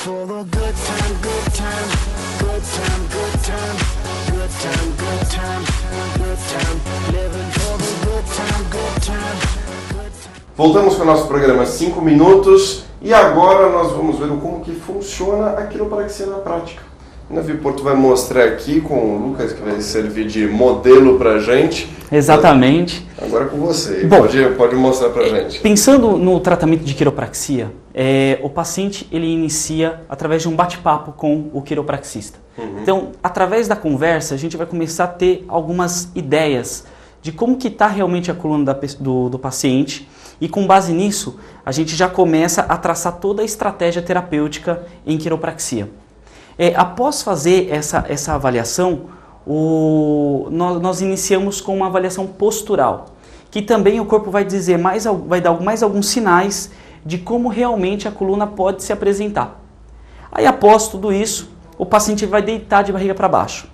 for the good time, good time, good time, good time, good time, good time, good time, living for the good time, good time, good time. Voltamos com o nosso programa 5 minutos e agora nós vamos ver como que funciona a quiropraxia na prática. O Navi Porto vai mostrar aqui com o Lucas, que vai servir de modelo pra gente. Exatamente. Agora com você. Bom, pode mostrar pra gente. Pensando no tratamento de quiropraxia, o paciente ele inicia através de um bate-papo com o quiropraxista. Então, através da conversa, a gente vai começar a ter algumas ideias de como que está realmente a coluna do paciente e com base nisso, a gente já começa a traçar toda a estratégia terapêutica em quiropraxia. Após fazer essa avaliação, nós iniciamos com uma avaliação postural, que também o corpo vai dizer vai dar mais alguns sinais de como realmente a coluna pode se apresentar. Aí após tudo isso, o paciente vai deitar de barriga para baixo.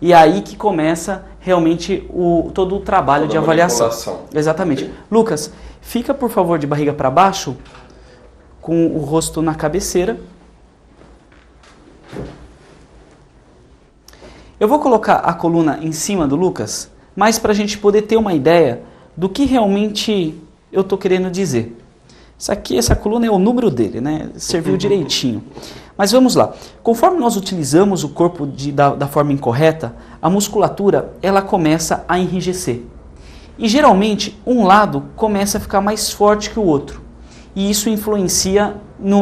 E aí que começa realmente todo o trabalho de avaliação. Exatamente. Okay. Lucas, fica por favor de barriga para baixo, com o rosto na cabeceira. Eu vou colocar a coluna em cima do Lucas, mas para a gente poder ter uma ideia do que realmente eu estou querendo dizer. Essa coluna é o número dele, né? Serviu direitinho. Mas vamos lá. Conforme nós utilizamos o corpo da forma incorreta, a musculatura ela começa a enrijecer. E geralmente um lado começa a ficar mais forte que o outro. E isso influencia,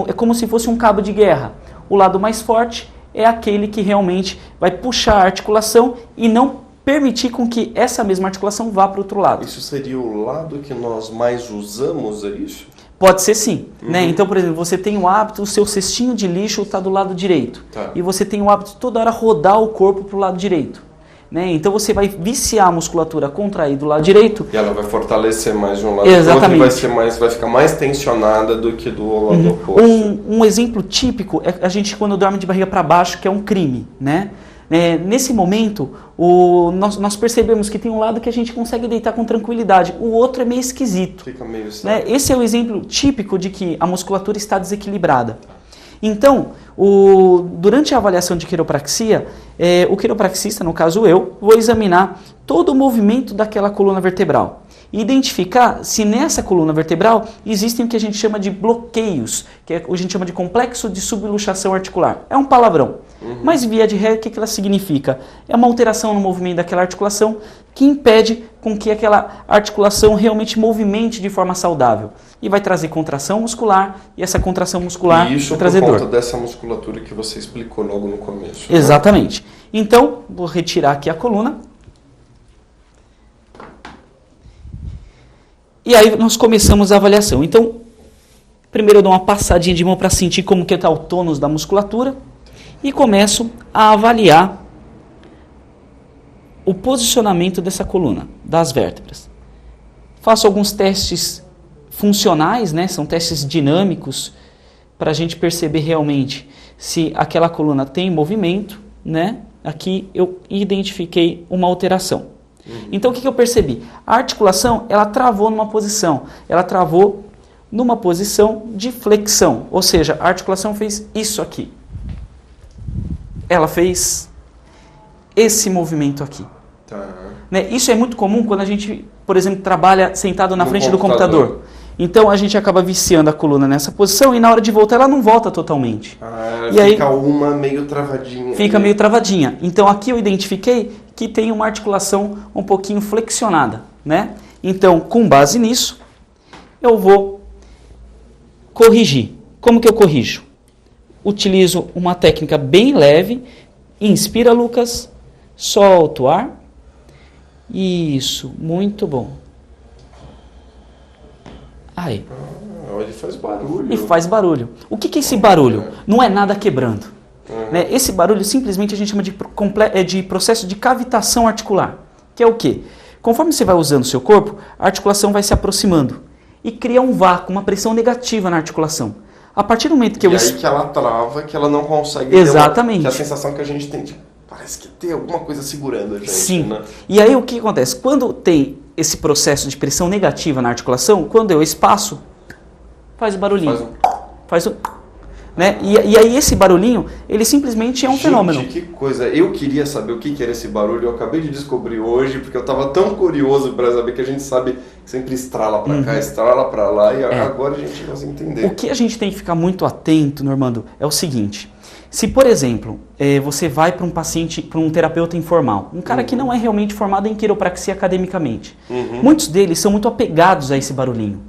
é como se fosse um cabo de guerra. O lado mais forte é aquele que realmente vai puxar a articulação e não permitir com que essa mesma articulação vá para o outro lado. Isso seria o lado que nós mais usamos, é isso? Pode ser sim. Né? Então, por exemplo, você tem o hábito, o seu cestinho de lixo está do lado direito. Tá. E você tem o hábito de toda hora rodar o corpo para o lado direito. Né? Então você vai viciar a musculatura a contrair do lado direito. E ela vai fortalecer mais de um lado. Exatamente. E vai ficar mais tensionada do que do lado oposto. Um exemplo típico é a gente quando dorme de barriga para baixo, que é um crime. Né? Nesse momento, nós percebemos que tem um lado que a gente consegue deitar com tranquilidade, o outro é meio esquisito. Fica meio né? Esse é o exemplo típico de que a musculatura está desequilibrada. Então, durante a avaliação de quiropraxia, o quiropraxista, no caso eu, vou examinar todo o movimento daquela coluna vertebral e identificar se nessa coluna vertebral existem o que a gente chama de bloqueios, que a gente chama de complexo de subluxação articular. É um palavrão, mas via de regra, o que ela significa? É uma alteração no movimento daquela articulação que impede com que aquela articulação realmente movimente de forma saudável. E vai trazer contração muscular, e essa contração muscular vai trazer dor. Isso por conta dessa musculatura que você explicou logo no começo. Né? Exatamente. Então, vou retirar aqui a coluna. E aí nós começamos a avaliação. Então, primeiro eu dou uma passadinha de mão para sentir como que está o tônus da musculatura. E começo a avaliar o posicionamento dessa coluna, das vértebras. Faço alguns testes funcionais, né? São testes dinâmicos, para a gente perceber realmente se aquela coluna tem movimento, né? Aqui eu identifiquei uma alteração. Então o que eu percebi? A articulação ela travou numa posição, de flexão, ou seja, a articulação fez isso aqui. Ela fez esse movimento aqui. Tá. Né? Isso é muito comum quando a gente, por exemplo, trabalha sentado na frente do computador. Então a gente acaba viciando a coluna nessa posição e na hora de voltar ela não volta totalmente. Fica uma meio travadinha. Fica meio travadinha. Então aqui eu identifiquei que tem uma articulação um pouquinho flexionada, né? Então, com base nisso, eu vou corrigir. Como que eu corrijo? Utilizo uma técnica bem leve. Inspira, Lucas. Solta o ar. Isso, muito bom. Aí. Ele faz barulho. E faz barulho. O que é esse barulho? Não é nada quebrando. Né? Esse barulho simplesmente a gente chama de processo de cavitação articular. Que é o quê? Conforme você vai usando o seu corpo, a articulação vai se aproximando. E cria um vácuo, uma pressão negativa na articulação. A partir do momento que aí que ela trava, que ela não consegue... Exatamente. Que é a sensação que a gente tem de... Parece que tem alguma coisa segurando a gente. Sim. Né? E aí o que acontece? Quando tem esse processo de pressão negativa na articulação, quando eu espaço, faz o barulhinho. Faz um... Né? E aí esse barulhinho, ele simplesmente é um fenômeno. Gente, que coisa. Eu queria saber o que era esse barulho. Eu acabei de descobrir hoje, porque eu estava tão curioso para saber, que a gente sabe que sempre estrala para cá, estrala para lá, e agora a gente vai entender. O que a gente tem que ficar muito atento, Normando, é o seguinte. Se, por exemplo, você vai para um paciente, para um terapeuta informal, um cara que não é realmente formado em quiropraxia academicamente, muitos deles são muito apegados a esse barulhinho.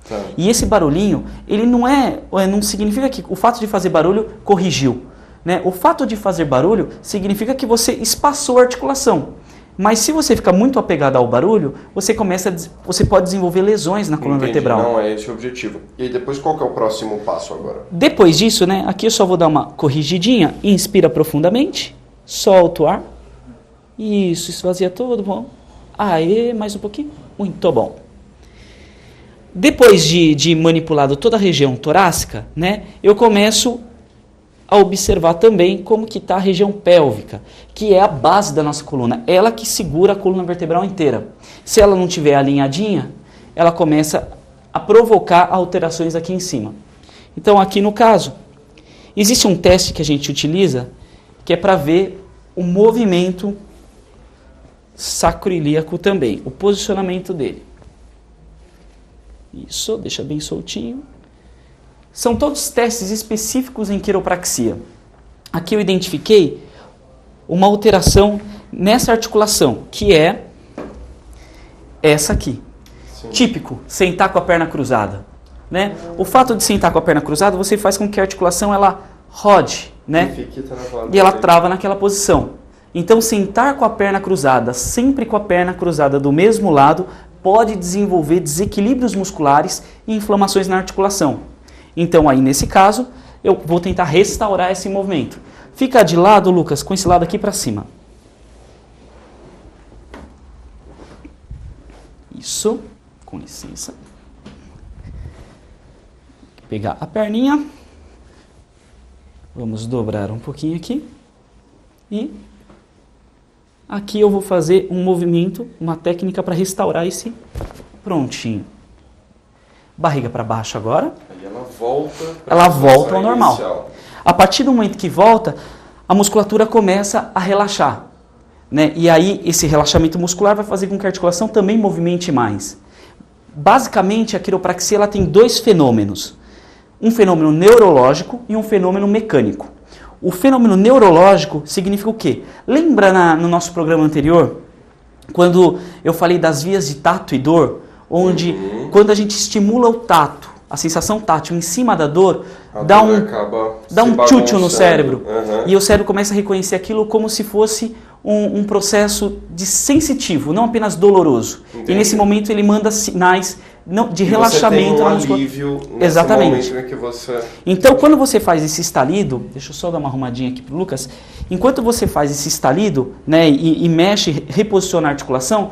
Tá. E esse barulhinho, ele não significa que o fato de fazer barulho corrigiu. Né? O fato de fazer barulho significa que você espaçou a articulação. Mas se você fica muito apegado ao barulho, você pode desenvolver lesões na coluna vertebral. Não é esse o objetivo. E depois qual que é o próximo passo agora? Depois disso, né, aqui eu só vou dar uma corrigidinha. Inspira profundamente, solta o ar. Isso, esvazia todo, bom. Aê, mais um pouquinho. Muito bom. Depois de manipulado toda a região torácica, né, eu começo a observar também como que está a região pélvica, que é a base da nossa coluna, ela que segura a coluna vertebral inteira. Se ela não estiver alinhadinha, ela começa a provocar alterações aqui em cima. Então aqui no caso, existe um teste que a gente utiliza, que é para ver o movimento sacroiliaco também, o posicionamento dele. Isso, deixa bem soltinho. São todos testes específicos em quiropraxia. Aqui eu identifiquei uma alteração nessa articulação, que é essa aqui. Sim. Típico, sentar com a perna cruzada. Né? O fato de sentar com a perna cruzada, você faz com que a articulação ela rode, né? E ela trava naquela posição. Então, sentar com a perna cruzada, sempre com a perna cruzada do mesmo lado, pode desenvolver desequilíbrios musculares e inflamações na articulação. Então, aí nesse caso, eu vou tentar restaurar esse movimento. Fica de lado, Lucas, com esse lado aqui para cima. Isso, com licença. Pegar a perninha. Vamos dobrar um pouquinho aqui. E aqui eu vou fazer um movimento, uma técnica para restaurar esse prontinho. Barriga para baixo agora. Aí ela volta ao normal. Inicial. A partir do momento que volta, a musculatura começa a relaxar. Né? E aí esse relaxamento muscular vai fazer com que a articulação também movimente mais. Basicamente, a quiropraxia ela tem dois fenômenos. Um fenômeno neurológico e um fenômeno mecânico. O fenômeno neurológico significa o quê? Lembra no nosso programa anterior, quando eu falei das vias de tato e dor, onde quando a gente estimula o tato, a sensação tátil em cima da dor, dá um tchutchu no cérebro. E o cérebro começa a reconhecer aquilo como se fosse um processo de sensitivo, não apenas doloroso. Entendi. E nesse momento ele manda sinais de relaxamento. Você tem um alívio nesse Exatamente. Momento em que você... Então, quando você faz esse estalido, deixa eu só dar uma arrumadinha aqui para o Lucas, enquanto você faz esse estalido, né, e mexe, reposiciona a articulação,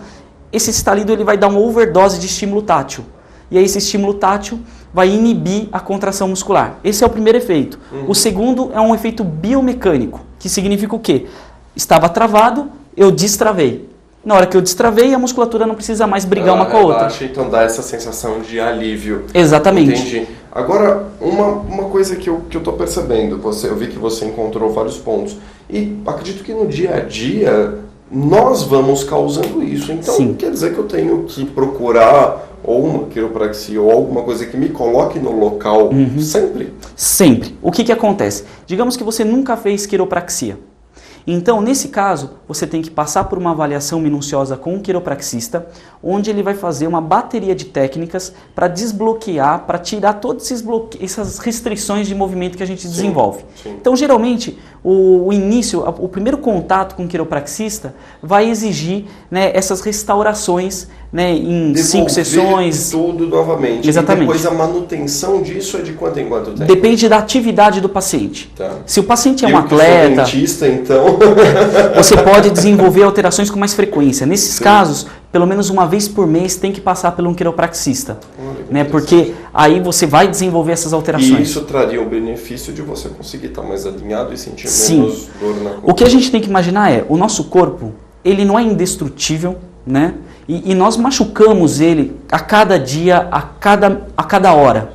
esse estalido ele vai dar uma overdose de estímulo tátil. E aí esse estímulo tátil vai inibir a contração muscular. Esse é o primeiro efeito. O segundo é um efeito biomecânico, que significa o quê? Estava travado, eu destravei. Na hora que eu destravei, a musculatura não precisa mais brigar uma com a outra. Relaxa, então dá essa sensação de alívio. Exatamente. Entendi. Agora, uma coisa que eu estou percebendo, eu vi que você encontrou vários pontos. E acredito que no dia a dia, nós vamos causando isso. Então, Sim. Quer dizer que eu tenho que procurar ou uma quiropraxia ou alguma coisa que me coloque no local sempre? Sempre. O que acontece? Digamos que você nunca fez quiropraxia. Então, nesse caso, você tem que passar por uma avaliação minuciosa com um quiropraxista, onde ele vai fazer uma bateria de técnicas para desbloquear, para tirar todas essas restrições de movimento que a gente desenvolve. Sim. Então, geralmente, o primeiro contato com o quiropraxista vai exigir, né, essas restaurações, né, em 5 sessões. Tudo novamente. Exatamente. E depois a manutenção disso é de quanto em quanto tempo? Depende da atividade do paciente. Tá. Se o paciente é um atleta, sou dentista, então... você pode desenvolver alterações com mais frequência. Nesses casos, pelo menos uma vez por mês tem que passar por um quiropraxista. Né, porque aí você vai desenvolver essas alterações. E isso traria o benefício de você conseguir estar mais alinhado e sentir menos dor na coluna. O que a gente tem que imaginar é, o nosso corpo, ele não é indestrutível, né? E nós machucamos ele a cada dia, a cada hora.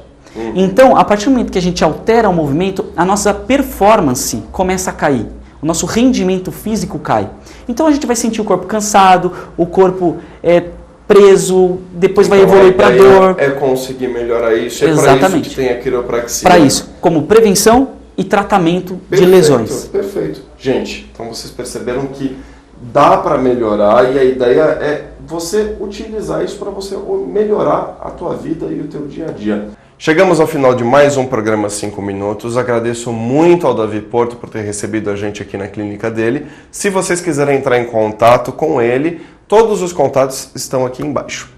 Então, a partir do momento que a gente altera o movimento, a nossa performance começa a cair. O nosso rendimento físico cai. Então a gente vai sentir o corpo cansado, o corpo preso, depois vai evoluir para dor. É conseguir melhorar isso, é para isso que tem a quiropraxia. Para isso, como prevenção e tratamento de lesões. Perfeito. Gente, então vocês perceberam que dá para melhorar e a ideia é você utilizar isso para você melhorar a tua vida e o teu dia a dia. Chegamos ao final de mais um programa 5 Minutos. Agradeço muito ao Davi Porto por ter recebido a gente aqui na clínica dele. Se vocês quiserem entrar em contato com ele, todos os contatos estão aqui embaixo.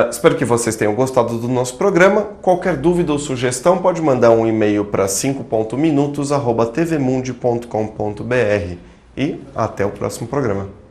Espero que vocês tenham gostado do nosso programa. Qualquer dúvida ou sugestão pode mandar um e-mail para 5.minutos@tvmundi.com.br. E até o próximo programa.